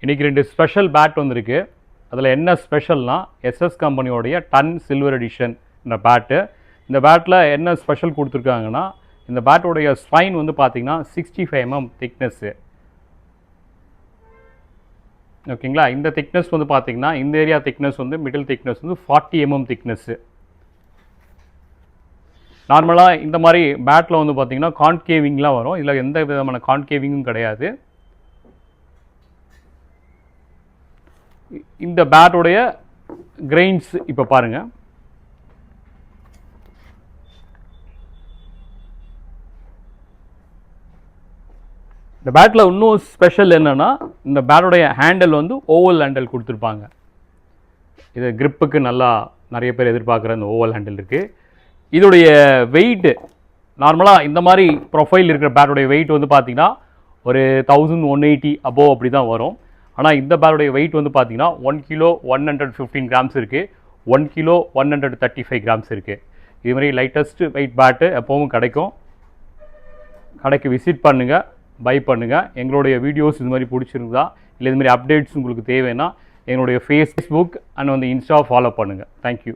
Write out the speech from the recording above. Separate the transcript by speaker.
Speaker 1: இன்றைக்கி 2 special bad வந்திருக்கு. அதில் என்ன ஸ்பெஷல்னா எஸ்எஸ் கம்பெனியோடைய டன் சில்வர் எடிஷன் இந்த பேட்டு. இந்த பேட்டில் என்ன ஸ்பெஷல் கொடுத்துருக்காங்கன்னா, இந்த பேட்டோடைய ஸ்பைன் வந்து பார்த்திங்கன்னா 65 mm திக்னஸ்ஸு. ஓகேங்களா? இந்த திக்னஸ் வந்து பார்த்திங்கன்னா இந்த ஏரியா திக்னஸ் வந்து மிடில் திக்னஸ் வந்து 40 mm திக்னஸ்ஸு. நார்மலாக இந்த மாதிரி பேட்டில் வந்து பார்த்திங்கன்னா கான்கேவிங்லாம் வரும். இதில் எந்த விதமான கான்கேவிங்கும் கிடையாது. இந்த பேட்டோடைய கிரெயின்ஸ் இப்போ பாருங்கள். இந்த பேட்டில் இன்னும் ஸ்பெஷல் என்னென்னா, இந்த பேட்டோடைய ஹேண்டில் வந்து ஓவல் ஹேண்டில் கொடுத்துருப்பாங்க. இது கிரிப்புக்கு நல்லா நிறைய பேர் எதிர்பார்க்குற இந்த ஓவல் ஹேண்டில் இருக்குது. இதோடைய வெயிட்டு நார்மலாக இந்த மாதிரி ப்ரொஃபைல் இருக்கிற பேட்டோடைய வெயிட் வந்து பார்த்திங்கன்னா ஒரு 1180 அபோவ் அப்படி தான் வரும். ஆனால் இந்த பேட்டோடைய வெயிட் வந்து பார்த்திங்கன்னா 1 கிலோ 115 கிராம்ஸ் இருக்குது, 1 கிலோ 135 கிராம்ஸ் இருக்குது. இதுமாதிரி லைட்டஸ்ட் வெயிட் பேட்டு எப்போவும் கிடைக்கும். கடைக்கு விசிட் பண்ணுங்கள், பை பண்ணுங்கள். எங்களுடைய வீடியோஸ் இது மாதிரி பிடிச்சிருந்தா இல்லை இதுமாதிரி அப்டேட்ஸ் உங்களுக்கு தேவைன்னா எங்களுடைய ஃபேஸ்புக் அண்ட் வந்து இன்ஸ்டா ஃபாலோ பண்ணுங்கள். தேங்க்யூ.